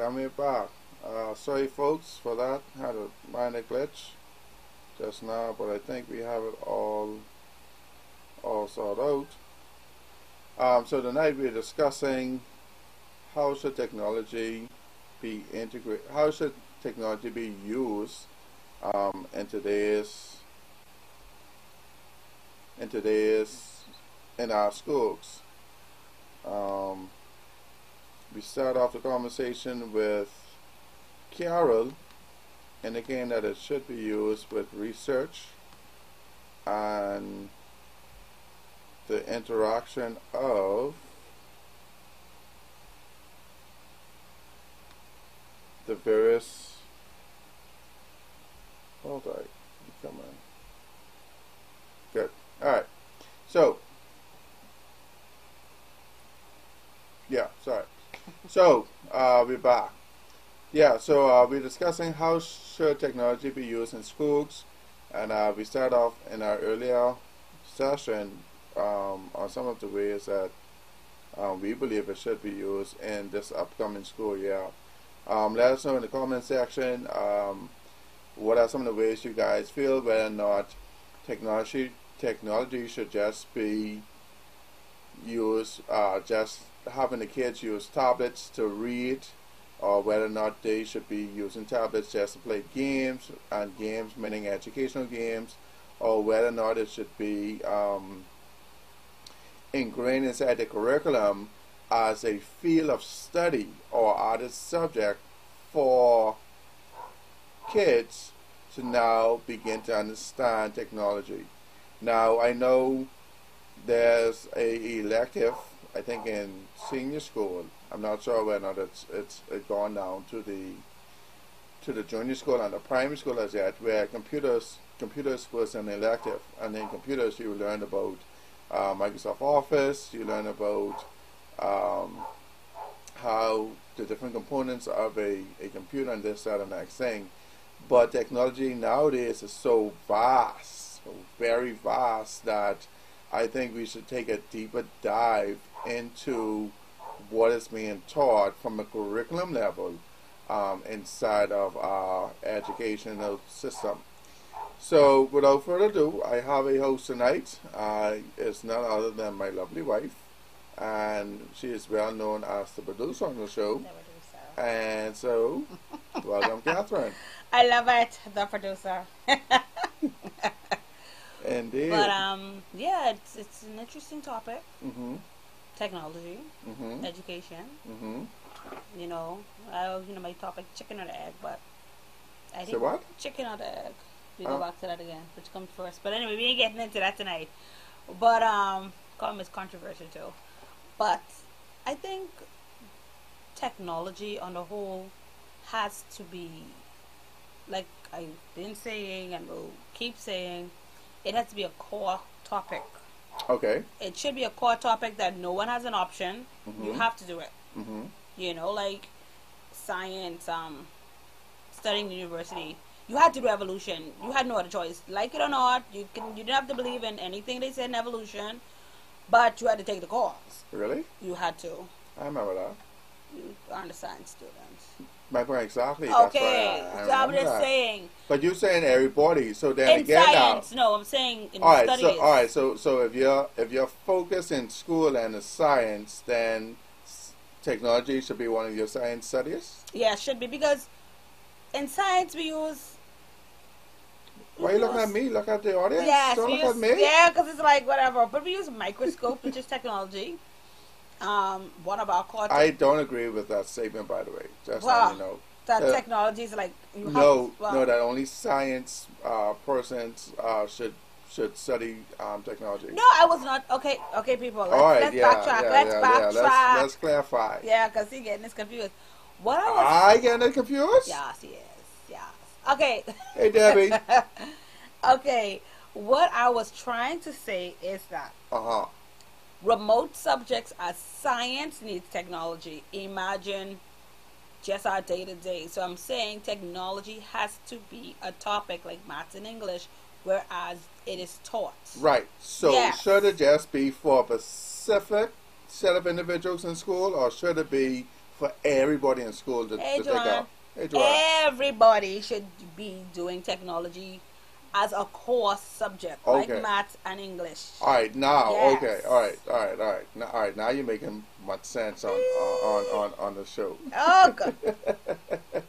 I'm here back. Sorry folks for that. Had a minor glitch just now, but I think we have it all sorted out. So tonight we're discussing how should technology be integrated, how should technology be used in our schools. We start off the conversation with Carol indicating that it should be used with research and the interaction of the various. Hold on, come on. Good. All right. So, yeah, sorry. So, we're back. Yeah, so we're discussing how should technology be used in schools, and we start off in our earlier session on some of the ways that we believe it should be used in this upcoming school year. Let us know in the comment section what are some of the ways you guys feel whether or not technology should just be used, just having the kids use tablets to read, or whether or not they should be using tablets just to play games, and games meaning educational games, or whether or not it should be ingrained inside the curriculum as a field of study or added subject for kids to now begin to understand technology. Now, I know there's a elective, I think in senior school. I'm not sure whether or not it's gone down to the junior school and the primary school as yet, where computers was an elective, and in computers you learn about Microsoft Office, you learn about how the different components of a computer and this, that, and next thing. But technology nowadays is so vast, so very vast, that I think we should take a deeper dive into what is being taught from a curriculum level inside of our educational system. So without further ado, I have a host tonight. It's none other than my lovely wife, and she is well known as the producer on the show. The producer. And so, welcome, Catherine. I love it, the producer. Indeed. But yeah, it's an interesting topic. Mm-hmm. Technology, Mm-hmm. education. Mm-hmm. My topic, chicken or the egg, but I So think what? chicken or the egg. We go back to that again, which comes first. But anyway, we ain't getting into that tonight. But it's controversial too. But I think technology on the whole has to be, like I've been saying and will keep saying, it has to be a core topic. Okay. It should be a core topic that no one has an option. Mm-hmm. You have to do it. Mm-hmm. Like science, studying in university. You had to do evolution. You had no other choice. Like it or not, you didn't have to believe in anything they said in evolution, but you had to take the course. Really? You had to. I remember that. You are the science students. My point exactly. Okay, That's so I'm remember just that. saying. But you're saying everybody, so then In again science, now. no, I'm saying in All right, studies. so if you're focused in school and the science, then technology should be one of your science studies. Yeah, it should be, because in science we use. Why are you looking at me? Look at the audience. Yes, Don't we look use, at me. yeah, because it's like whatever. But we use a microscope, which is technology. One of our core. I don't agree with that statement, by the way. Just Well, so you know. that technology is like you have No, well, no, that only science persons should study technology. No, I was not. Okay, people. Let's backtrack. Let's clarify. Yeah, because he's getting this confused. What I was. I getting it confused? Yes, he is. Yes. Okay. Hey, Debbie. Okay. What I was trying to say is that remote subjects as science needs technology. Imagine just our day to day. So I'm saying technology has to be a topic like maths and English, whereas it is taught. Right. So Yes. should it just be for a specific set of individuals in school, or should it be for everybody in school to take up. Hey, everybody should be doing technology as a core subject, like math and English. All right, now, okay, all right. Now you're making much sense on the show. Oh, good.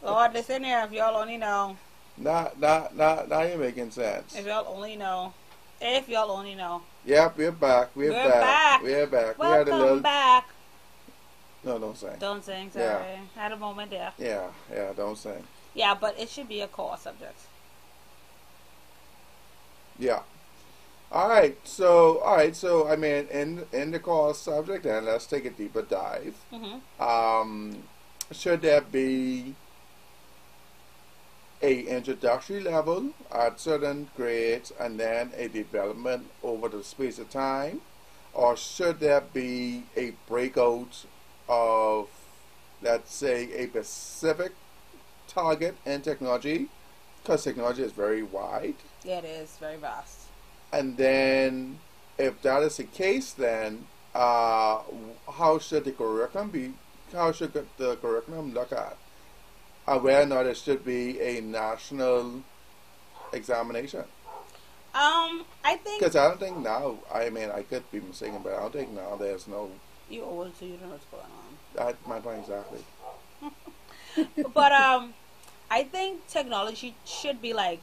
Lord, listen here, if y'all only know. Now you're making sense. If y'all only know. If y'all only know. Yep, we're back. We're back. Welcome back. No, don't sing. Don't sing, sorry. Yeah. Had a moment there. Yeah, don't sing. Yeah, but it should be a core subject. Yeah. All right. So I mean, in the core subject, then let's take a deeper dive. Mm-hmm. Should there be a introductory level at certain grades and then a development over the space of time, or should there be a breakout of, let's say, a specific target in technology, because technology is very wide? Yeah, it is very vast. And then, if that is the case, then how should the curriculum be? How should the curriculum look at? Whether or not it should be a national examination? I think, because I don't think now. I mean, I could be mistaken, but I don't think now there's no. You're old, so you don't know what's going on. That's my point exactly. But I think technology should be like.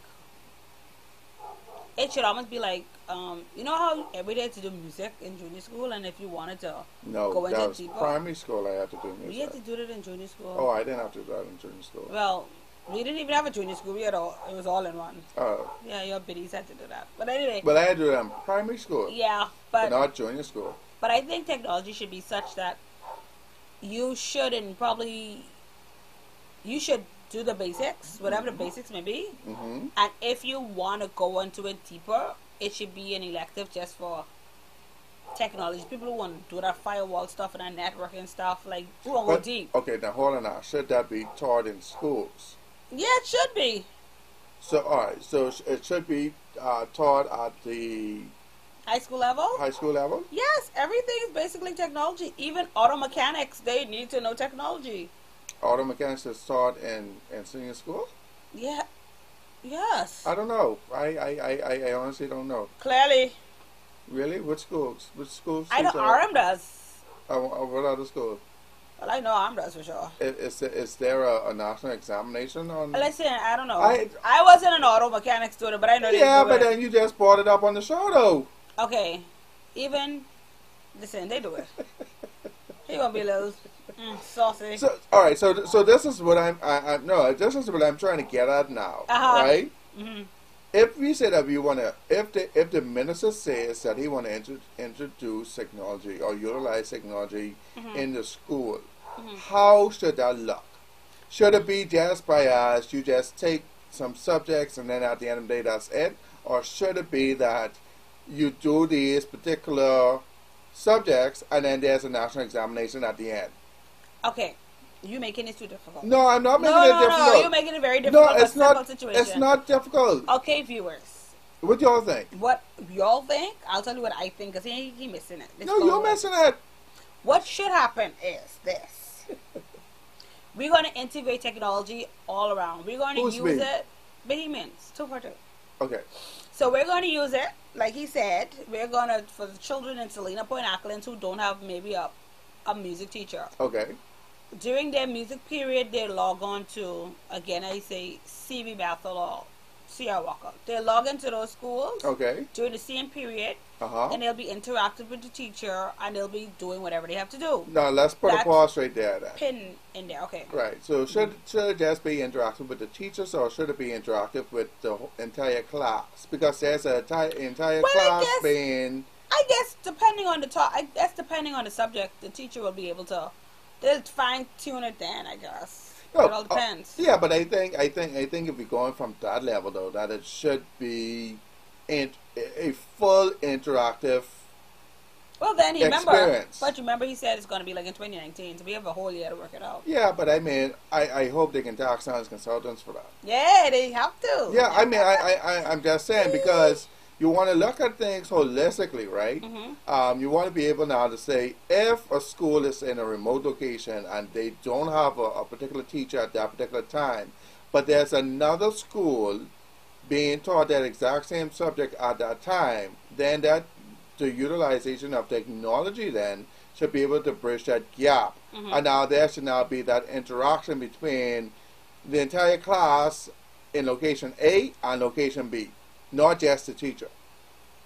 It should almost be like, you know how every day to do music in junior school, and if you wanted to go into that was deeper. Primary school, I had to do music. We had to do that in junior school. Oh, I didn't have to do that in junior school. Well, we didn't even have a junior school. It was all in one. Oh. Yeah, your biddies had to do that. But anyway. But I had to do that in primary school. Yeah, but not junior school. But I think technology should be such that you should do the basics, whatever the basics may be. Mm-hmm. And if you want to go into it deeper, it should be an elective just for technology. People who want to do that firewall stuff and that networking stuff, like, who want to go deep. Okay, now hold on now. Should that be taught in schools? Yeah, it should be. So, alright, so it should be taught at the high school level? High school level? Yes, everything is basically technology. Even auto mechanics, they need to know technology. Auto mechanics is taught in senior school? Yeah. Yes. I don't know. I honestly don't know. Clearly. Really? Which schools? I know RM does. What other schools? Well, I know RM does for sure. Is there a national examination on? Listen, I don't know. I wasn't an auto mechanic student, but I know. Yeah, but then you just brought it up on the show, though. Okay, listen, they do it. He gonna be a little saucy. So, all right. So this is what this is what I'm trying to get at now, right? Mm-hmm. If we say that we want to, if the minister says that he want to introduce technology or utilize technology in the school, how should that look? Should it be just by us, you just take some subjects and then at the end of the day that's it? Or should it be that you do these particular subjects and then there's a national examination at the end? Okay. You're making it too difficult. No, I'm not making it difficult. No, you're making it very difficult. No, it's not. Situation. It's not difficult. Okay, viewers. What y'all think? What y'all think? I'll tell you what I think, because he missing it. No, you're missing it. What should happen is this. We're going to integrate technology all around. We're going to use it. Vehemence. 2 for 2. Okay. So we're going to use it, like he said. We're going to, for the children in Salina Point, Ackland, who don't have maybe a music teacher. Okay. During their music period, they log on to, again, I say C.B. Bethel or C.R. Walker. They log into those schools during the same period, and they'll be interactive with the teacher, and they'll be doing whatever they have to do. Now, let's put a pause right there. Pin in there, okay. Right. So should it just be interactive with the teachers, or should it be interactive with the entire class? Because there's an entire class being... I guess depending on the subject, the teacher will be able to... They'll fine tune it then, I guess. It all depends. Yeah, but I think if we're going from that level though, that it should be a full interactive. Well, then experience. remember he said it's going to be like in 2019, so we have a whole year to work it out. Yeah, but I mean, I hope they can tax on as consultants for that. Yeah, they have to. Yeah, I mean, I'm just saying because you want to look at things holistically, right? You want to be able now to say, if a school is in a remote location and they don't have a particular teacher at that particular time, but there's another school being taught that exact same subject at that time, then that the utilization of technology then should be able to bridge that gap. And now there should now be that interaction between the entire class in location A and location B, not just the teacher.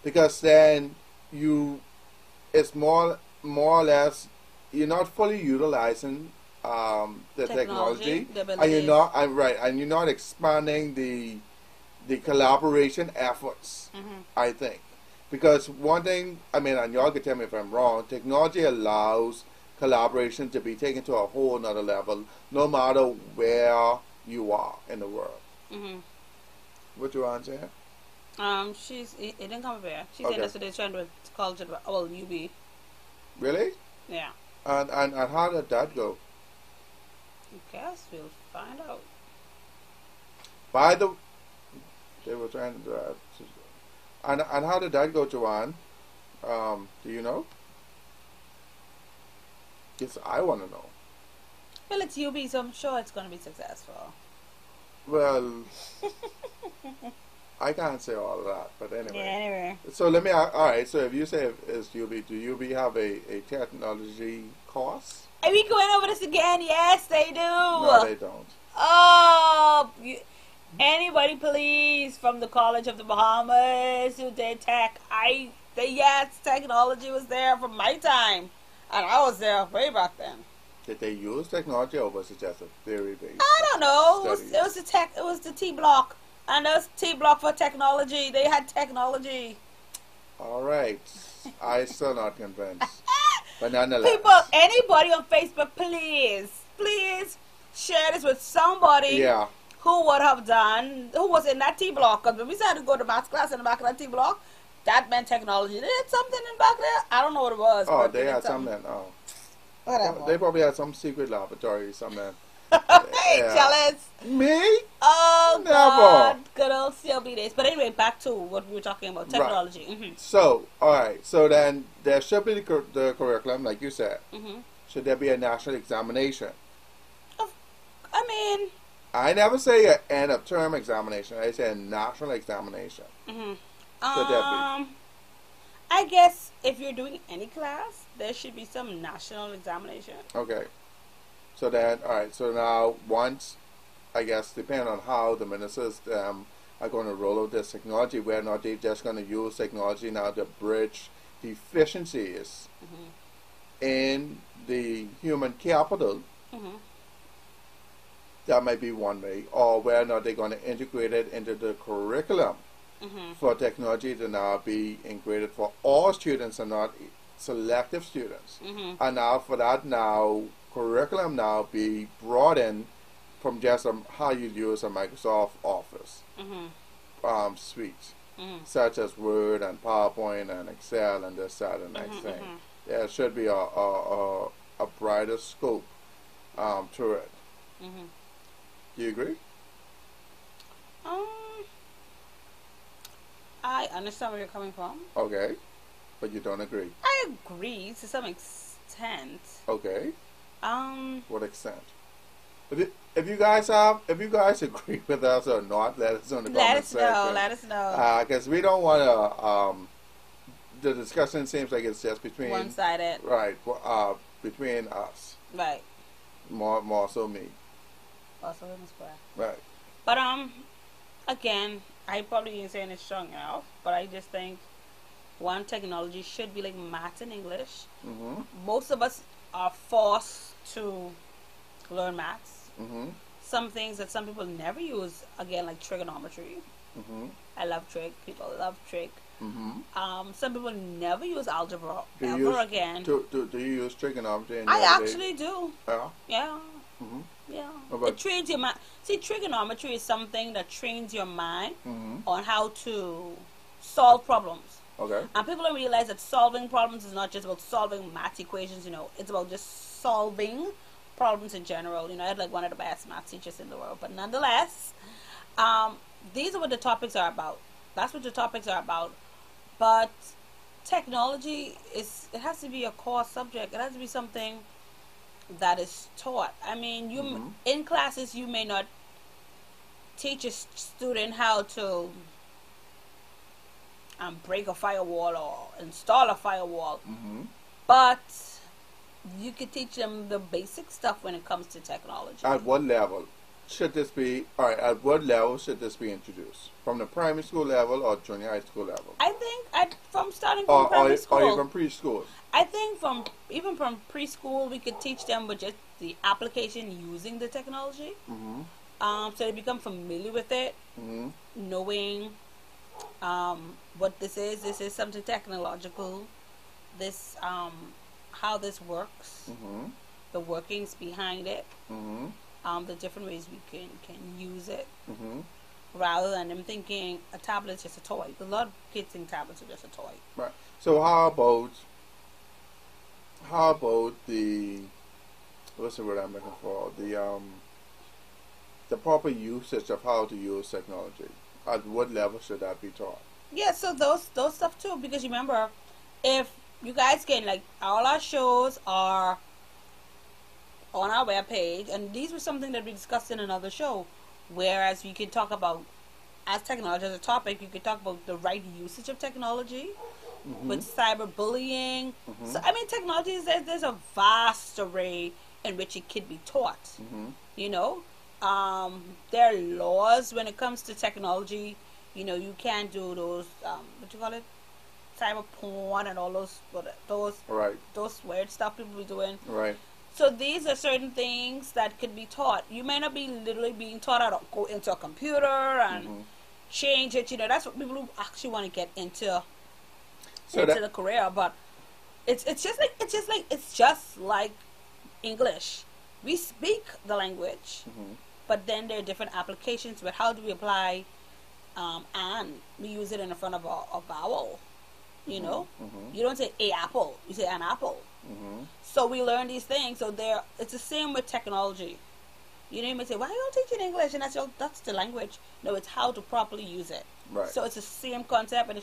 Because then it's more or less, you're not fully utilizing the technology and you're not expanding the collaboration efforts, I think. Because one thing, I mean, and y'all can tell me if I'm wrong, technology allows collaboration to be taken to a whole nother level, no matter where you are in the world. What you want to say? It didn't come up here. She's saying that's what they're trying to college at, well, UB. Really? Yeah. And how did that go? I guess we'll find out. They were trying to and how did that go, Joanne? Do you know? Yes, I want to know. Well, it's UB, so I'm sure it's going to be successful. Well, I can't say all of that, but anyway. Yeah, anyway. So let me, all right, so if you say it's UB, do UB have a technology course? Are we going over this again? Yes, they do. No, they don't. Oh, anybody please from the College of the Bahamas who did tech? Yes, technology was there from my time. And I was there way back then. Did they use technology or was it just a theory based? I don't know. It was the T block. And there's T block for technology. They had technology. All right. I still not convinced. But nonetheless. People, anybody on Facebook, please share this with somebody who would have done, who was in that T block. Because when we started to go to math class in the back of that T block, that meant technology. They did something in back there. I don't know what it was. Oh, they had something. Oh. Whatever. They probably had some secret laboratory or something. Jealous. Me? Oh, Never. God. Good old CLB days. But anyway, back to what we were talking about, technology. Right. So, all right. So then there should be the curriculum, like you said. Should there be a national examination? I mean, I never say an end of term examination. I say a national examination. Should there be? I guess if you're doing any class, there should be some national examination. Okay. So then, all right. So now, once, I guess, depending on how the ministers are going to roll out this technology, whether or not they're just going to use technology now to bridge deficiencies in the human capital, that might be one way, or whether or not they're going to integrate it into the curriculum for technology to now be integrated for all students and not selective students. And now for that curriculum now be broadened from just how you use a Microsoft Office suite, such as Word and PowerPoint and Excel and this, that, and next thing. There should be a brighter scope to it. Do you agree? I understand where you're coming from. Okay, but you don't agree. I agree to some extent. Okay. What extent? If you guys agree with us or not, let us know in the comments section. Let us know. Because we don't want to. The discussion seems like it's just between one-sided. Right. Between us. Right. More so me. Also in the square. Right. But again, I probably ain't saying it strong enough, but I just think one, technology should be like math and English. Most of us are forced to learn maths. Some things that some people never use, again, like trigonometry. I love trig. People love trig. Some people never use algebra again. Do you use trigonometry? I actually do. Yeah. Yeah. Yeah. It trains your mind. See, trigonometry is something that trains your mind on how to solve problems. Okay. And people don't realize that solving problems is not just about solving math equations, it's about just solving problems in general. I had like one of the best math teachers in the world. But nonetheless, these are what the topics are about. That's what the topics are about. But technology it has to be a core subject. It has to be something that is taught. I mean, in classes you may not teach a student how to break a firewall or install a firewall, but you could teach them the basic stuff when it comes to technology. At what level should this be? All right, at what level should this be introduced? From the primary school level or junior high school level? I think from primary school or even preschool. I think from preschool we could teach them with just the application using the technology, so they become familiar with it, knowing what this is. This is something technological. This how this works, the workings behind it, the different ways we can use it, rather than them thinking a tablet is just a toy. A lot of kids think tablets are just a toy. Right. So how about the, what's the word I'm looking for? The proper usage of how to use technology. At what level should that be taught? Yeah, so those stuff too, because remember, if you guys can, like, all our shows are on our webpage, and these were something that we discussed in another show, whereas we could talk about, as technology as a topic, you could talk about the right usage of technology, with cyberbullying. So, I mean, technology, there's a vast array in which it could be taught, you know. There are laws when it comes to technology. You know, you can't do those, what you call it? Cyber porn and all those weird stuff people be doing. Right. So these are certain things that could be taught. You may not be literally being taught how to go into a computer and change it. You know, that's what people who actually want to get into the career. But it's just like English. We speak the language, but then there are different applications. But how do we apply? And we use it in the front of a vowel. You know, you don't say a apple, you say an apple. So we learn these things. So it's the same with technology. You know, you may say, "Why are you teaching English?" And that's the language. No, it's how to properly use it. Right. So it's the same concept, and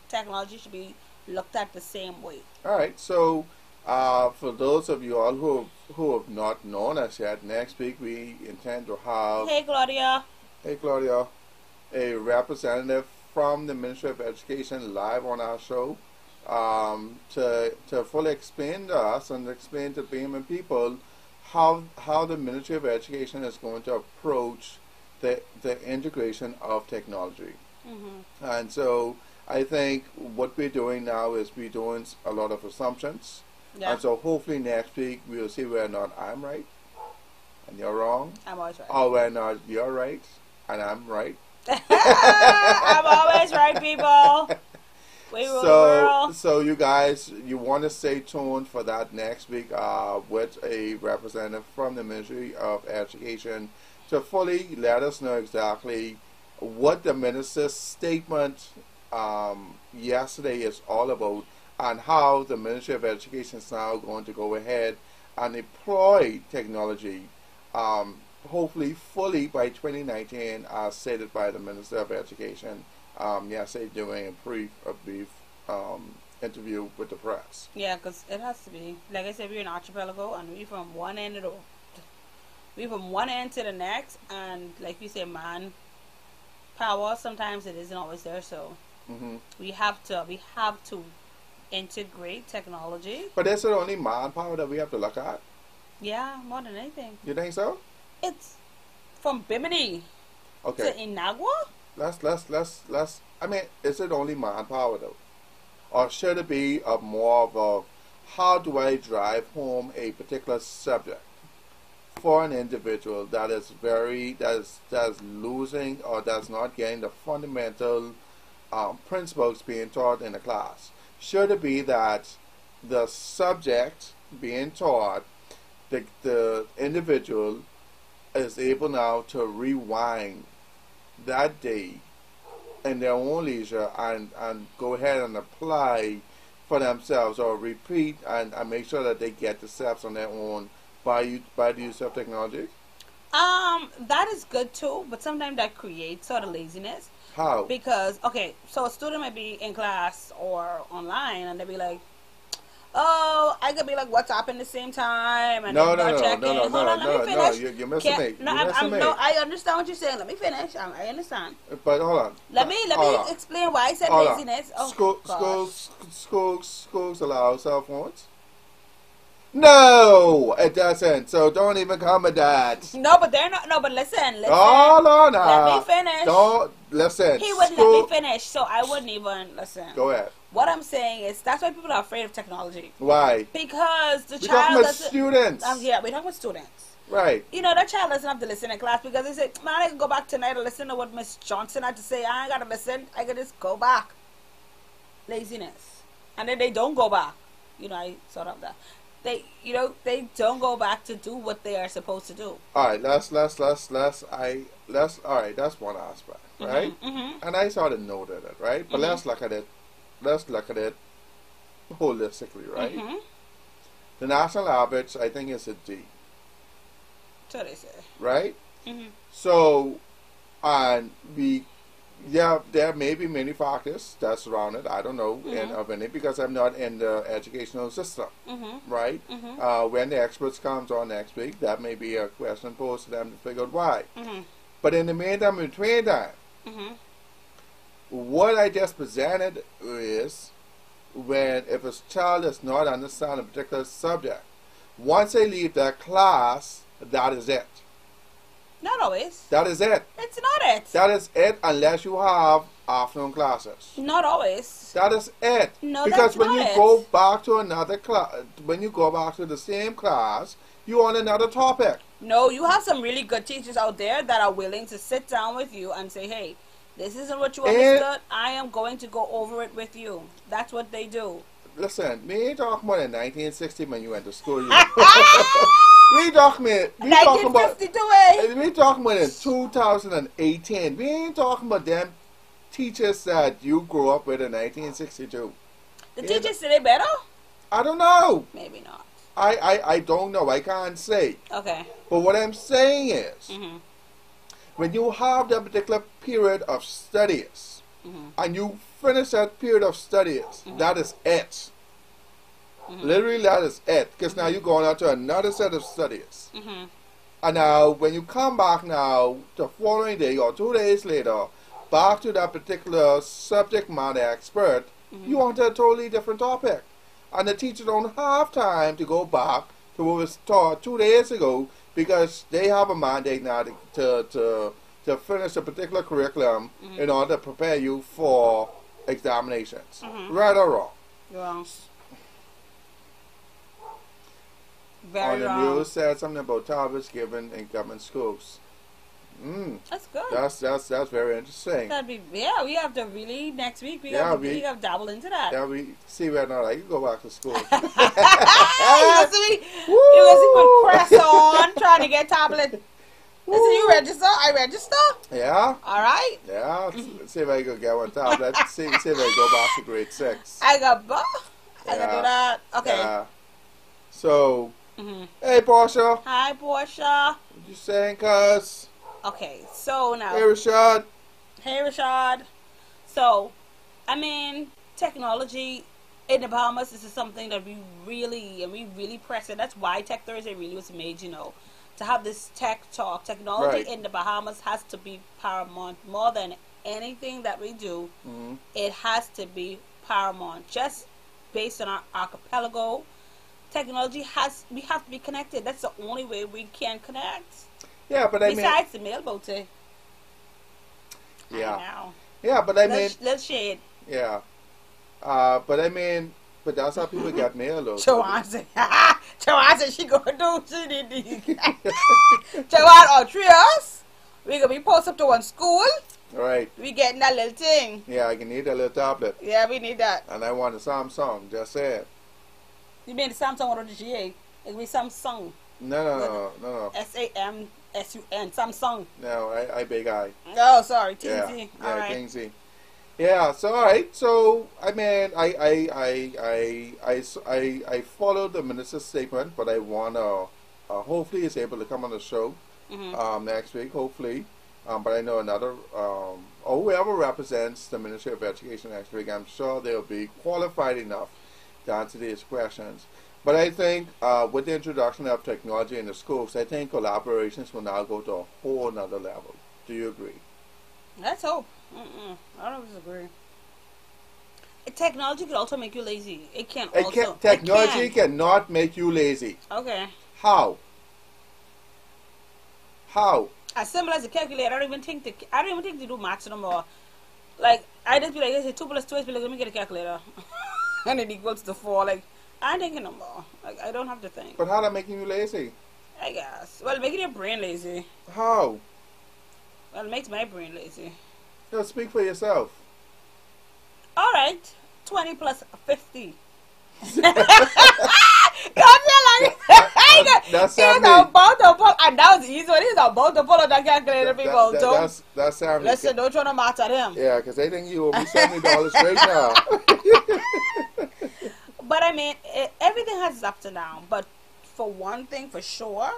technology should be looked at the same way. All right. So for those of you all who have not known us yet, next week we intend to have. Hey, Claudia. Hey, Claudia. A representative from the Ministry of Education live on our show to fully explain to us and explain to Bahamian people how the Ministry of Education is going to approach the integration of technology. And so I think what we're doing now is we're doing a lot of assumptions. Yeah. And so hopefully next week we'll see whether or not I'm right and you're wrong. I'm always right. Or whether or not you're right and I'm right. I'm always right, people. We rule the world. So you guys, you want to stay tuned for that next week with a representative from the Ministry of Education to fully let us know exactly what the minister's statement yesterday is all about and how the Ministry of Education is now going to go ahead and employ technology hopefully fully by 2019, as stated by the Minister of Education yesterday during a brief interview with the press. Yeah, because it has to be. Like I said, we're an archipelago, and we're from one end to the next, and like you said, man power, sometimes it isn't always there, so we have to integrate technology. But is it only manpower that we have to look at? Yeah, more than anything. You think so? It's from Bimini to Inagua. Let's. I mean, is it only manpower though, or should it be more of a how do I drive home a particular subject for an individual that is losing or does not getting the fundamental principles being taught in the class? Should it be that the subject being taught, the individual is able now to rewind that day in their own leisure and go ahead and apply for themselves or repeat and make sure that they get the steps on their own by the use of technology? That is good too, but sometimes that creates sort of laziness. How? Because, okay, so a student might be in class or online and they'll be like, oh, I could be like WhatsApp in the same time and no, then no, check no, in. no, Hold no, on, let me no, no, finish. you're missing me. No, You're missing me. no, I understand what you're saying. Let me finish. I understand. But hold on. Let me explain why I said Hold laziness. On. Oh, Schools allow cell phones? No, it doesn't. So don't even come with that. No, but they're not. No, but listen. Hold on now. Let me finish. Don't listen. He wouldn't let me finish, so I wouldn't even listen. Go ahead. What I'm saying is that's why people are afraid of technology. Why? Because the we're child talking about doesn't. Students. Yeah, we're talking about students. Right. You know, that child doesn't have to listen in class because they say, man, I can go back tonight and listen to what Miss Johnson had to say. I ain't got to listen. I can just go back. Laziness. And then they don't go back. You know, I sort of that. They don't go back to do what they are supposed to do. All right, all right, that's one aspect, right? Mm-hmm. And I sort of noted it, right? But let's look at it holistically, right? Mm-hmm. The national average, I think, is a D. So they say. Right? Mm-hmm. So, and there may be many factors that surround it. I don't know of any because I'm not in the educational system, right? Mm-hmm. When the experts comes on next week, that may be a question posed to them to figure out why. But in the meantime, between that, what I just presented is if a child does not understand a particular subject, once they leave that class, that is it. Not always. That is it. It's not it. That is it unless you have afternoon classes. Not always. That is it. No, because that's when not you it. go back to another class, when you go back to the same class, you're on another topic. No, you have some really good teachers out there that are willing to sit down with you and say, hey, this isn't what you understood. I am going to go over it with you. That's what they do. Listen, we ain't talking about in 1960 when you went to school. We talking about 1952. We talking about in 2018. We ain't talking about them teachers that you grew up with in 1962. The teachers today better? I don't know. Maybe not. I don't know. I can't say. Okay. But what I'm saying is, when you have that particular period of studies, and you finish that period of studies, that is it. Literally, that is it. Because now you're going on to another set of studies. And now, when you come back now, the following day or 2 days later, back to that particular subject matter expert, you on to a totally different topic. And the teacher don't have time to go back to what was taught 2 days ago because they have a mandate now to finish a particular curriculum in order to prepare you for examinations. Right or wrong? Wrong. Very on the wrong. news said something about tablets given in government schools. That's good. That's very interesting. That'd be we have to really next week we have to dabble into that. Yeah, we see whether or not I can go back to school. You see put press on trying to get tablet. Listen, you register? I register? Yeah. All right. Yeah. Let's see if I can get one tablet. see if I go back to grade 6. I can do that. Okay. Yeah. So, hey, Portia. Hi, Portia. What you saying, cuz? Okay, so now. Hey, Rashad. Hey, Rashad. So, I mean, technology in the Bahamas, this is something that we really press it. That's why Tech Thursday really was made, to have this tech talk. Technology in the Bahamas has to be paramount. More than anything that we do, it has to be paramount. Just based on our archipelago, technology we have to be connected. That's the only way we can connect. Yeah, but besides the mailboat. Yeah. Yeah, but let's shade. Yeah. But that's how people get mail, though. Joanne said she gonna do. She did. Joanne, all 3 of us, we gonna be posted up to one school. Right. We getting that little thing. Yeah, I can need a little tablet. Yeah, we need that. And I want a Samsung. Just say it. You mean the Samsung or the GA? It will be Samsung. No. SAMSUN. Samsung. No, I big I. Oh, sorry, TZ. Yeah, all right. TZ. Yeah, so all right. So I followed the minister's statement, but I wanna hopefully he's able to come on the show next week, hopefully. But I know another, or whoever represents the Ministry of Education next week, I'm sure they'll be qualified enough to answer these questions. But I think with the introduction of technology in the schools, I think collaborations will now go to a whole nother level. Do you agree? Let's hope. I don't disagree. Technology can also make you lazy. It can also. Technology cannot make you lazy. Okay. How? How? As simple as a calculator. I don't even think to do maths no more. Like I just be like, they say 2 plus 2 is like, let me get a calculator, and it equals to 4. Like I ain't thinking no more. Like I don't have to think. But how that making you lazy? I guess. Well, making your brain lazy. How? Well, it makes my brain lazy. No, speak for yourself. All right, 20 plus 50. That's about to pull, and that was easy. He's about to pull out that calculator, people. That's Sam. Listen, don't try to match at him. Yeah, because they think you owe me $70 straight now. But I mean, everything has its ups and downs. But for one thing, for sure,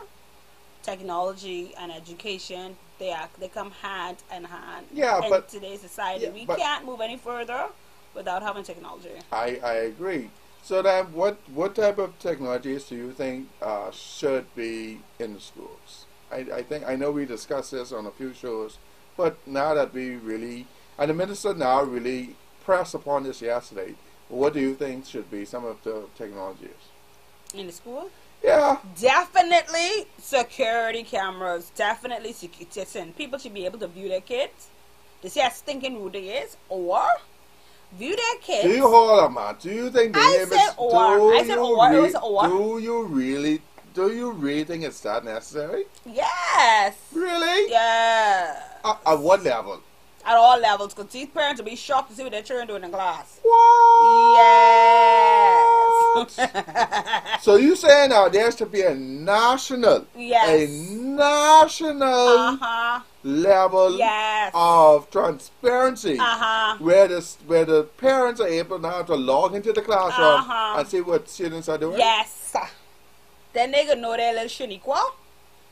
technology and education, they come hand in hand. Yeah, in but today's society, we can't move any further without having technology. I agree. So then, what type of technologies do you think should be in the schools? I know we discussed this on a few shows, but now that we really, and the minister now really pressed upon this yesterday, what do you think should be some of the technologies in the school? Yeah, definitely security cameras. Definitely people should be able to view their kids to see how stinking rude they is, or view their kids. Do you hold on, man? Do you think the I said or? I said or. It was or. Do you really think it's that necessary? Yes. Really? Yeah. At what level? At all levels, because these parents will be shocked to see what their children doing in class. What? Yes. So you saying now there should be a national, level of transparency, where the parents are able now to log into the classroom and see what students are doing? Yes. Then they gonna know their little Shaniqua.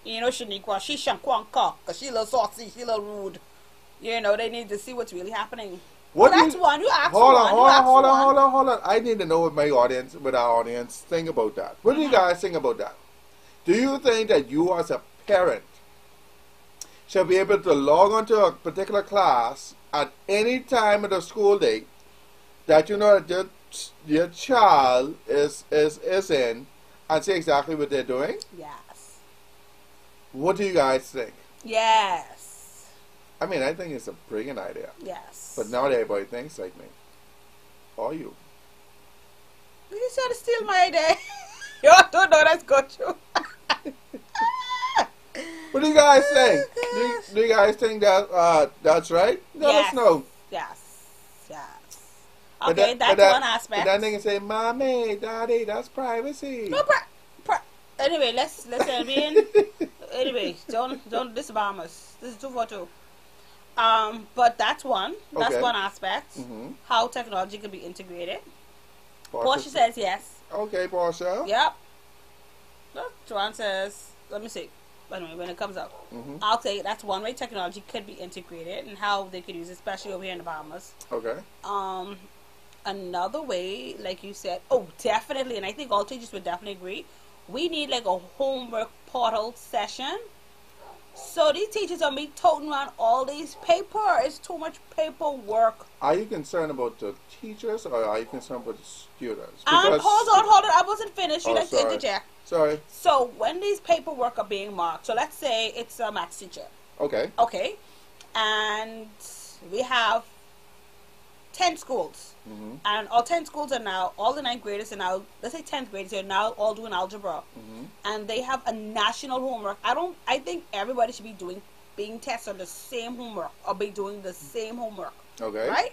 You know Shaniqua, she shankwanka, because she a little saucy, she a little rude. You know, they need to see what's really happening. Hold on. I need to know what our audience think about that. What do you guys think about that? Do you think that you as a parent should be able to log onto a particular class at any time of the school day that you know that your child is in and see exactly what they're doing? Yes. What do you guys think? Yes. I mean, I think it's a brilliant idea. Yes. But not everybody thinks like me. Or you. You trying to steal my idea. You don't know that's got you. What do you guys think? Do you guys think that that's right? Let us know. Yes. Okay, that's one aspect. But then they can say, Mommy, Daddy, that's privacy. No, anyway, let's anyway, don't disarm us. This is 242. But that's one. That's one aspect. How technology can be integrated. Portia says yes. Okay, Portia. Yep. Joanne says, let me see. Anyway, when it comes out, I'll say that's one way technology could be integrated and how they could use it, especially over here in the Bahamas. Okay. Another way, like you said, definitely, and I think all teachers would definitely agree, we need like a homework portal session. So these teachers are me toting around all these paper. It's too much paperwork. Are you concerned about the teachers or are you concerned about the students? Hold on. I wasn't finished. You like to interject. Sorry. So when these paperwork are being marked, so let's say it's a maths teacher. Okay. Okay. And we have 10 schools. And all 10 schools are now, all the 9th graders are now, let's say 10th graders are now all doing algebra. And they have a national homework. I think everybody should be being tested on the same homework or be doing the same homework. Okay. Right?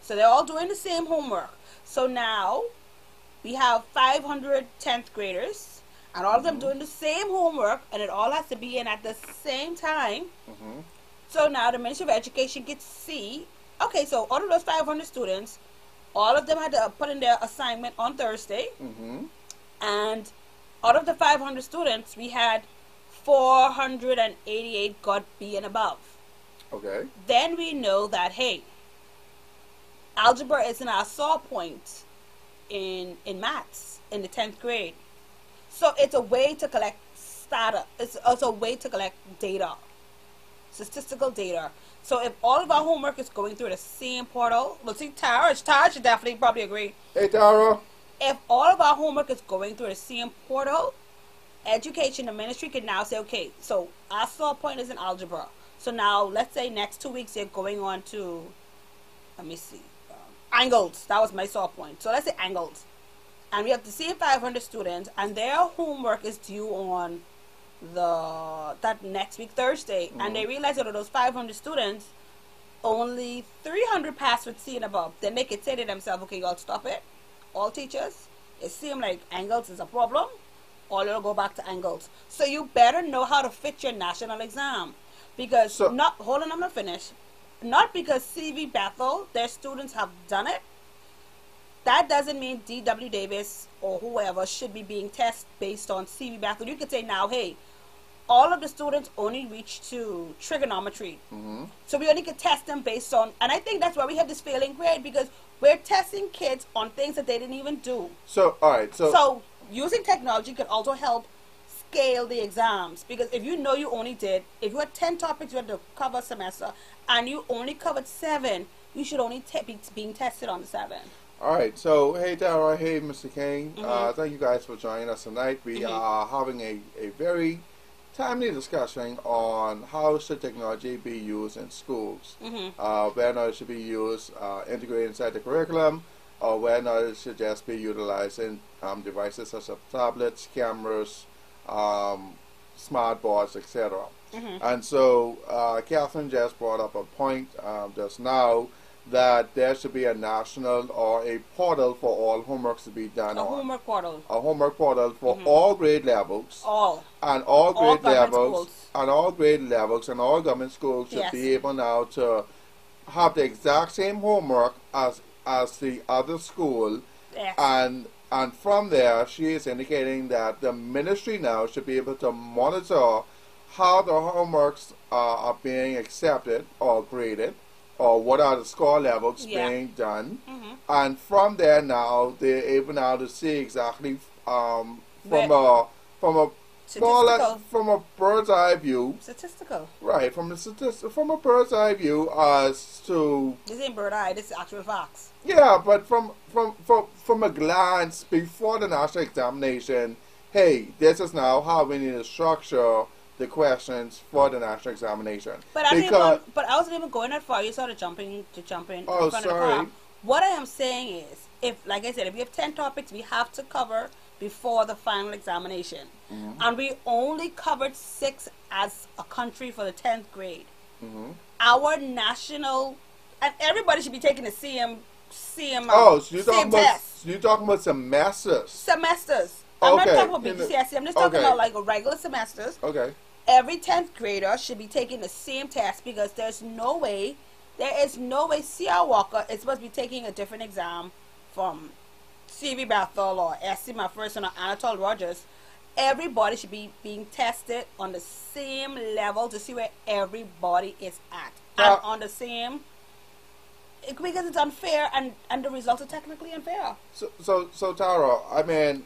So they're all doing the same homework. So now we have 500 10th graders and all of them doing the same homework, and it all has to be in at the same time. So now the Ministry of Education gets to see, okay, so out of those 500 students, all of them had to put in their assignment on Thursday. And out of the 500 students, we had 488 got B and above. Okay. Then we know that, hey, algebra isn't our sore point in maths in the 10th grade. So it's a way to collect data. It's also a way to collect data, statistical data. So if all of our homework is going through the same portal, well, see, Tara should definitely probably agree. Hey, Tara. If all of our homework is going through the same portal, education, the ministry can now say, okay, so our sore point is in algebra. So now, let's say next 2 weeks they're going on to, let me see, angles. That was my sore point. So let's say angles. And we have the same 500 students, and their homework is due on that next week, Thursday. And they realize that of those 500 students, only 300 pass with C and above. Then they could say to themselves, okay, y'all stop it. All teachers, it seems like angles is a problem, or it'll go back to angles. So you better know how to fit your national exam. Because, hold on, I'm not finished. Not because CV Bethel, their students have done it, that doesn't mean D.W. Davis or whoever should be being tested based on CV Bethel. You could say now, hey, all of the students only reach to trigonometry. So we only could test them based on, and I think that's why we have this failing grade, because we're testing kids on things that they didn't even do. So, all right. So using technology could also help scale the exams, because if you know you only did, if you had 10 topics you had to cover a semester and you only covered 7, you should only be being tested on the 7. All right. So, hey, Tara. Hey, Mr. King. Thank you guys for joining us tonight. We are having a very timely discussion on how should technology be used in schools. Whether or not it should be used integrated inside the curriculum, or whether or not it should just be utilized in devices such as tablets, cameras, smart boards, etc. And so Catherine just brought up a point just now that there should be a national or a portal for all homeworks to be done on. Homework portal. A homework portal for all grade levels. All grade levels. And all grade levels and all government schools should be able now to have the exact same homework as the other school. And from there, she is indicating that the ministry now should be able to monitor how the homeworks are being accepted or graded, or what are the score levels being done. And from there now, they're able now to see exactly from a bird's eye view. Statistical. Right, from a bird's eye view as to. This ain't bird eye. This is actual facts. Yeah, but from a glance before the national examination, hey, this is now how we need to structure the questions for the national examination. But I wasn't even going that far. You started jumping. Oh, sorry. What I am saying is, if, like I said, if we have 10 topics, we have to cover before the final examination. And we only covered 6 as a country for the 10th grade. Our national, and everybody should be taking the CM so you're talking about semesters. Semesters. I'm not talking about BGCSE. I'm just talking about like regular semesters. Okay. Every 10th grader should be taking the same test, because there is no way C.R. Walker is supposed to be taking a different exam from CV Bethel or SC McPherson or Anatole Rogers. Everybody should be being tested on the same level to see where everybody is at. And on the same, because it's unfair, and the results are technically unfair. So Tara, I mean,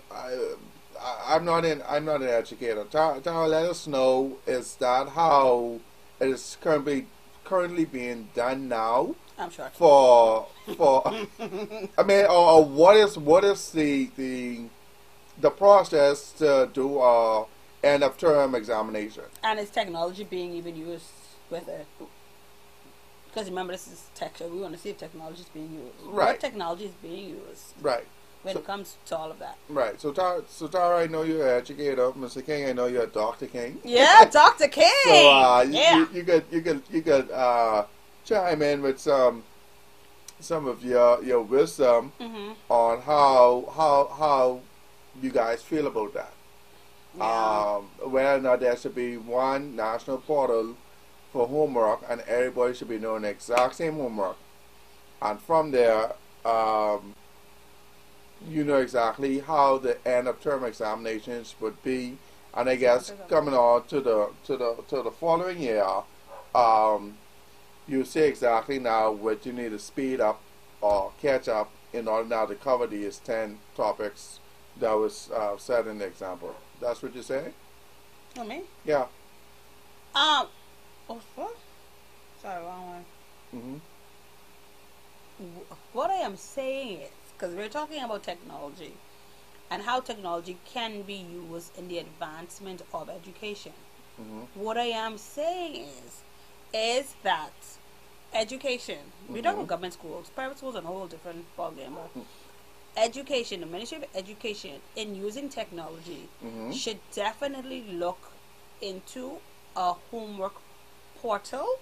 I'm not an educator. Tara, let us know, is that how it is currently being done now? I'm sure. For I mean, or what is the process to do a end of term examination? And is technology being even used with it? Because remember, this is tech show. We want to see if technology is being used. Right. What technology is being used? Right. When it comes to all of that. Right. So Tara, I know you're an educator. Mr. King, I know you're Dr. King. Yeah, Dr. King. So you could chime in with some of your wisdom on how you guys feel about that. Yeah. Whether or not there should be one national portal for homework, and everybody should be doing the exact same homework, and from there, you know exactly how the end of term examinations would be, And I guess coming on to the following year, you see exactly now what you need to speed up or catch up in order now to cover these 10 topics that was said in the example. That's what you're saying? Oh, me? Yeah. Oh, what? Sorry, wrong one. What I am saying is, because we're talking about technology and how technology can be used in the advancement of education. What I am saying is that education, we don't have government schools, private schools are a whole different ballgame, but education, the Ministry of Education, in using technology, should definitely look into a homework portal.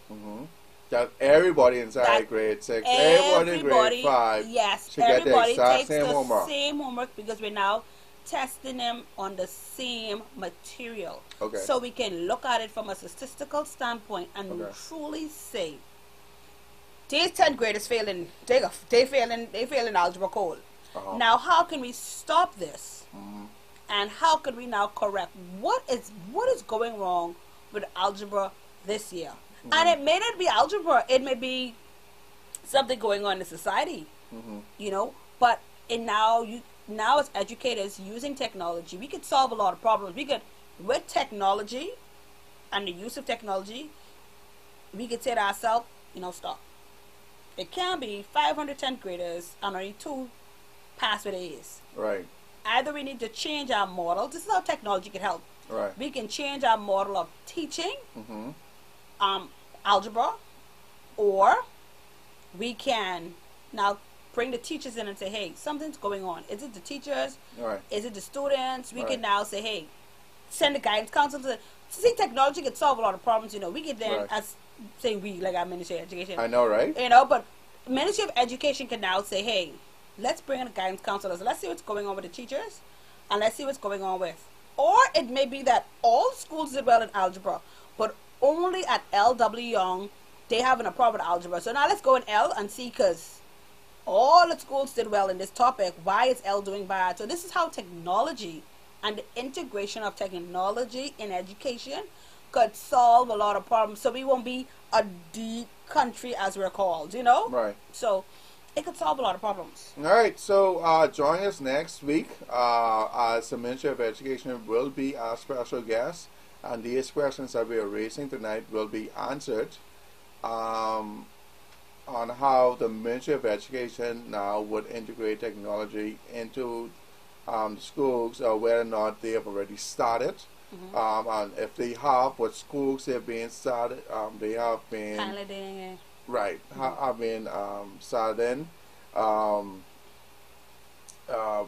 That everybody inside grade 6, everybody in grade 5 should get the exact same homework. Same homework, because we're now testing them on the same material. Okay. So we can look at it from a statistical standpoint and truly say, these 10th graders failing, they failing algebra code. Now, how can we stop this? And how can we now correct what is going wrong with algebra this year? And it may not be algebra; it may be something going on in society, you know. But now as educators using technology, we could solve a lot of problems. We could, with technology and the use of technology, we could say to ourselves, you know, stop. It can be 500 10th graders and only 2 pass with A's. Right. Either we need to change our model. This is how technology can help. Right. We can change our model of teaching algebra, or we can now bring the teachers in and say, hey, something's going on. Is it the teachers? Right. Is it the students? We can now say, hey, send the guidance council to see, technology can solve a lot of problems, you know. We can then, as saying we, like our Ministry of Education. I know, right? You know, but Ministry of Education can now say, hey, let's bring in the guidance counselors. Let's see what's going on with the teachers, and let's see what's going on with. Or it may be that all schools did well in algebra, but only at L.W. Young, they having a problem with algebra. So now let's go in L and see, because all the schools did well in this topic. Why is L doing bad? So this is how technology and the integration of technology in education could solve a lot of problems. So we won't be a D country, as we're called, you know? Right. So it could solve a lot of problems. All right. So join us next week as the Ministry of Education will be our special guest. And these questions that we are raising tonight will be answered on how the Ministry of Education now would integrate technology into schools, or whether or not they have already started. And if they have, what schools have been started, they have been Piloting. right, have been started in.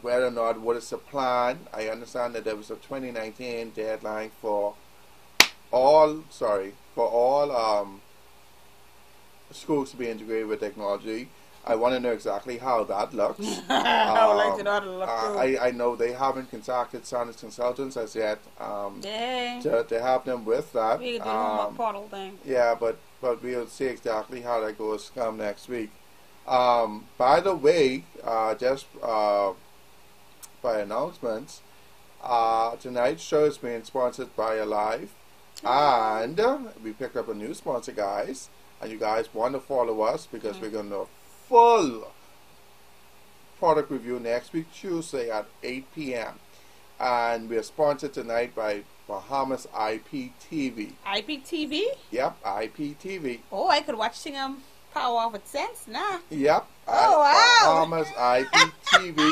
Whether or not what is the plan. I understand that there was a 2019 deadline for all schools to be integrated with technology. I want to know exactly how that looks. I would like to know how to look too. I know they haven't contacted Sanders Consultants as yet to help them with that. We do a portal thing. Yeah, but we'll see exactly how that goes come next week. By the way, just by announcements, tonight's show is being sponsored by Alive, and we picked up a new sponsor, guys. And you guys want to follow us, because we're going to full product review next week, Tuesday at 8 p.m. And we're sponsored tonight by Bahamas IPTV. IPTV? Yep, IPTV. Oh, I could watch Singam Power Off with Sense now. Yep. Oh, wow. Bahamas IPTV.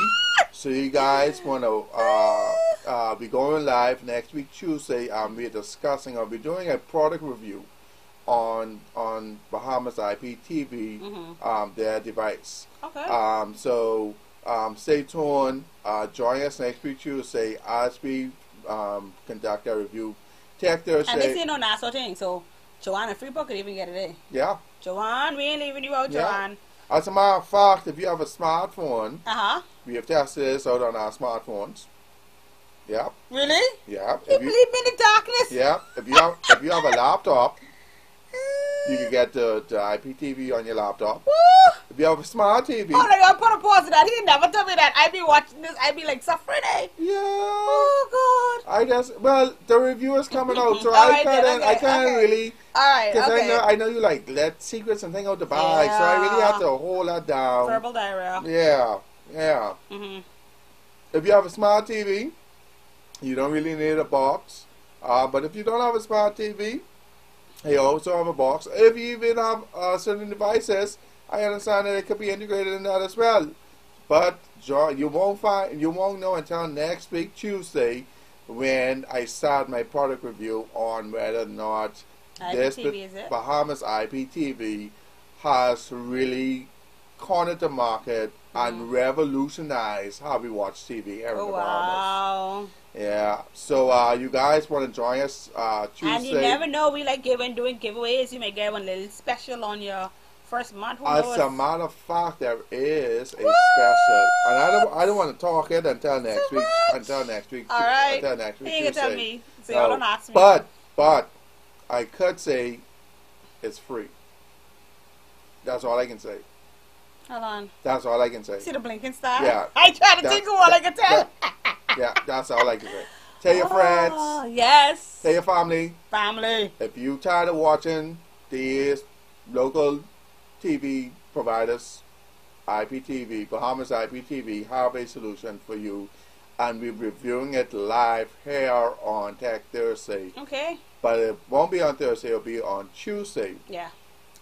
So you guys want to be going live next week, Tuesday. We're discussing, or we're doing a product review on Bahamas IPTV, their device. Okay. So stay tuned. Join us next week Tuesday as we conduct our review. Tech Thursday. And this ain't no Nassau thing, so Joanne and Freeport could even get it in. Yeah. Joanne, we ain't leaving you out, Joanne. As a matter of fact, if you have a smartphone, we have tested this out on our smartphones. Yep. Really? Yeah. You believe me in the darkness? Yeah. If you have a laptop, you can get the IPTV on your laptop. Woo! If you have a smart TV. Oh my God, put a pause to that. He never told me that. I'd be watching this. I'd be like suffering, eh? Yeah. Oh God. I just, well, the review is coming out, so I can't really. Alright, because okay. I know you like let secrets and things out the bag, so I really have to hold that down. Verbal diarrhea. Yeah. If you have a smart TV, you don't really need a box. But if you don't have a smart TV, you also have a box. If you even have certain devices, I understand that it could be integrated in that as well. But you won't know until next week Tuesday when I start my product review on whether or not this Bahamas IPTV has really cornered the market and revolutionized how we watch TV here in the Bahamas. Wow. Yeah, so you guys want to join us Tuesday? And you never know, we like doing giveaways. You may get one little special on your first month. As a matter of fact, there is a special, and I don't want to talk it until next week. Until next week. All right. Until next week. You can tell me. So y'all don't ask me. But I could say it's free. That's all I can say. Hold on. That's all I can say. See the blinking star? Yeah. I try to think of what I can tell. Yeah, that's all I can say. Tell your friends. Yes. Tell your family. Family. If you tired of watching these local TV providers, IPTV, Bahamas IPTV, have a solution for you. And we're reviewing it live here on Tech Thursday. Okay. But it won't be on Thursday, it'll be on Tuesday. Yeah.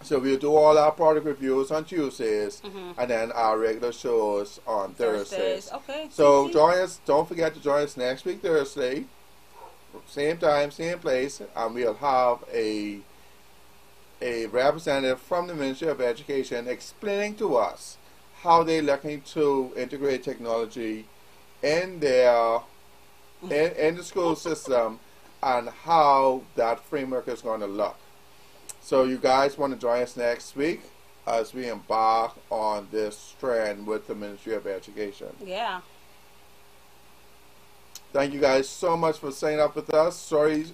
So we'll do all our product reviews on Tuesdays, and then our regular shows on Thursdays. Okay. So join us. Don't forget to join us next week Thursday, same time, same place, and we'll have a representative from the Ministry of Education explaining to us how they're looking to integrate technology in their in the school system and how that framework is going to look. So you guys want to join us next week as we embark on this trend with the Ministry of Education. Yeah. Thank you guys so much for signing up with us. Sorry.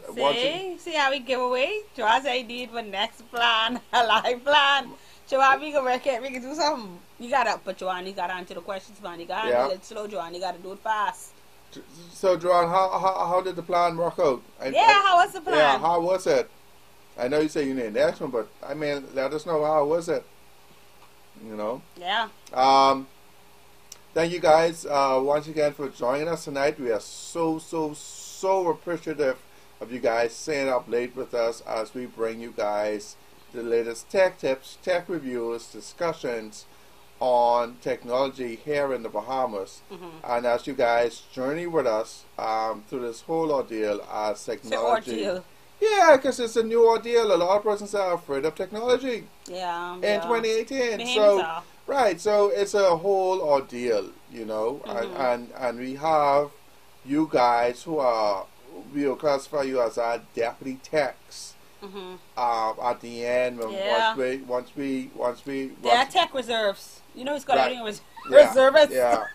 See how we give away? Joan's idea for next plan, a live plan. Joanne, we can work it. We can do something. You gotta, but Joanne, you gotta answer the questions, man. You gotta do it slow, Joanne. You gotta do it fast. So, Joanne, how did the plan work out? How was the plan? Yeah, how was it? I know you say you need an action, but I mean, let us know how was it. You know. Yeah. Thank you guys once again for joining us tonight. We are so appreciative of you guys staying up late with us as we bring you guys the latest tech tips, tech reviews, discussions on technology here in the Bahamas. And as you guys journey with us through this whole ordeal as technology. Yeah, because it's a new ordeal. A lot of persons are afraid of technology. Yeah. In 2018. So, right, so it's a whole ordeal, you know, and we have you guys who are, we'll classify you as our deputy techs. At the end, once we they are tech reserves. You know, it's got everything reservists. Yeah.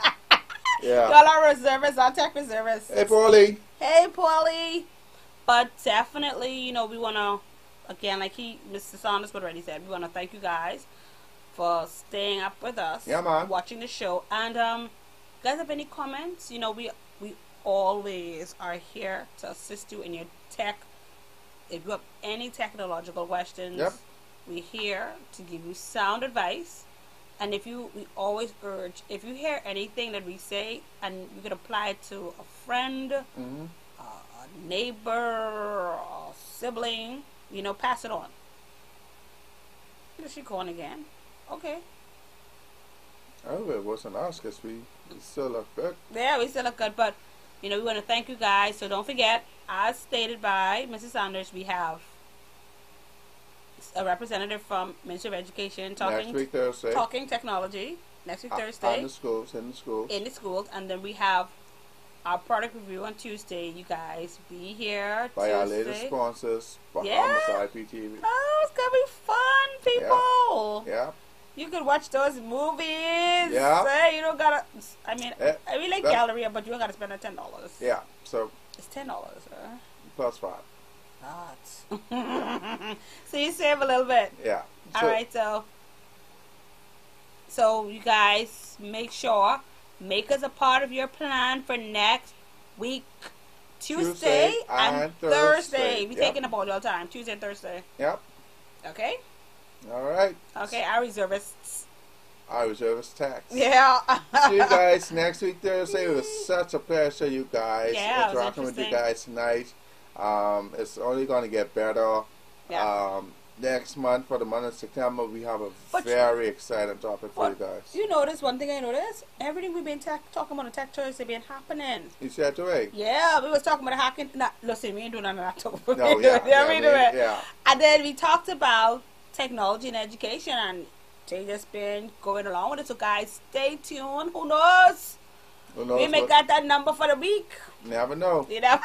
Y'all are reservists, our tech reservists. Hey, Paulie. Hey, Paulie. But definitely, you know, we want to, again, like Mr. Saunders already said, we want to thank you guys for staying up with us. Yeah, man. Watching the show. And, guys have any comments? You know, we always are here to assist you in your tech. If you have any technological questions, we're here to give you sound advice. And we always urge, if you hear anything that we say and you can apply it to a friend, a neighbor, a sibling, you know, pass it on. Is she calling again? Okay. Oh, it wasn't us because we still look good. Yeah, we still look good, but you know, we want to thank you guys. So don't forget, as stated by Mrs. Saunders, we have a representative from Ministry of Education talking next week Thursday, talking technology. Next week Thursday, in the schools, and then we have our product review on Tuesday. You guys be here by Tuesday. Our latest sponsors, Bahamas IPTV. Oh, it's gonna be fun, people. Yeah. You could watch those movies. Yeah. Say you don't gotta. I mean, I really like Galleria, but you don't gotta spend $10. Yeah. So it's $10, plus $5. Not. So you save a little bit. Yeah. All right. So So you guys make us a part of your plan for next week. Tuesday and Thursday. We're taking up all your time. Tuesday and Thursday. Yep. Okay? All right. Okay, our reservists. Our reservist tax. Yeah. See you guys next week Thursday. It was such a pleasure, you guys. Yeah, interacting with you guys tonight. It's only going to get better. Yeah. Next month, for the month of September, we have a very exciting topic for you guys. You notice one thing I noticed? Everything we've been talking about on Tech Thursday been happening. You said to me? Yeah, we was talking about hacking. Listen, we ain't doing none of that talk. No, yeah. And then we talked about technology and education, and they just been going along with it. So guys, stay tuned. Who knows? We may got that number for the week. Never know. You know?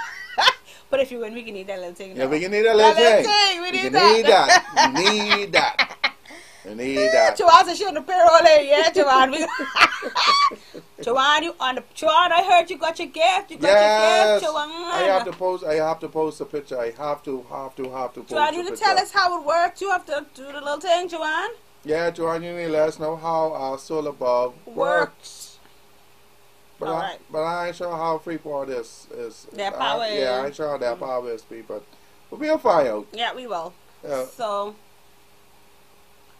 But if you win, we can need that little thing. Yeah, we can need that little thing. We need that. We need that. We need that. Joanne said she on the payroll here. Yeah, Joanne. Joanne, I heard you got your gift. You got your gift, Joanne. I have to post a picture. I have to post Joanne, you need to tell us how it works. You have to do the little thing, Joanne. Yeah, Joanne, you need to let us know how our Solar Bulb works. But I ain't sure how Freeport is. Their power is. Yeah, I ain't sure how their power is, but we'll find out. Yeah, we will. So,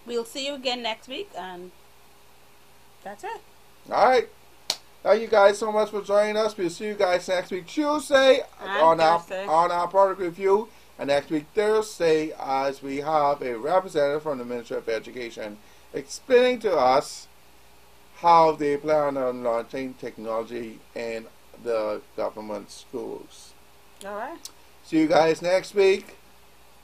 we'll see you again next week, and that's it. All right. Thank you guys so much for joining us. We'll see you guys next week Tuesday on our product review, and next week Thursday as we have a representative from the Ministry of Education explaining to us how they plan on launching technology in the government schools. All right. See you guys next week.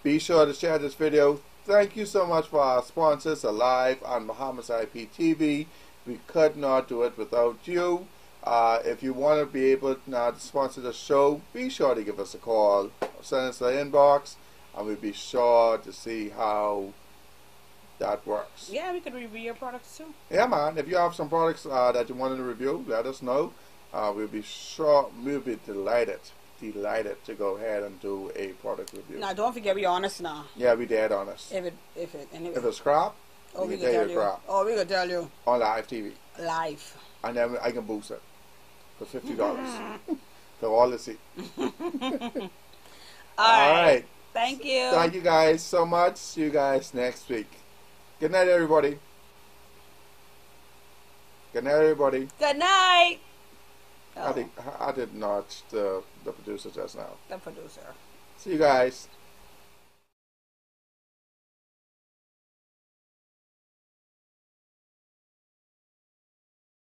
Be sure to share this video. Thank you so much for our sponsors, Alive on Bahamas IP TV. We could not do it without you. If you want to be able now to sponsor the show, be sure to give us a call. Send us an inbox, and we'll be sure to see how that works. Yeah, we could review your products too. Yeah, man. If you have some products that you wanted to review, let us know. We'll be delighted to go ahead and do a product review. Now, don't forget, be honest now. Yeah, we dead honest. If it's crap, we can tell you. Crap. Oh, we can tell you. On live TV. Live. And then I can boost it for $50 for all to see. All right. Thank you. Thank you guys so much. See you guys next week. Good night, everybody. Good night, everybody. Good night. Oh. I did not the producer just now. The producer. See you guys.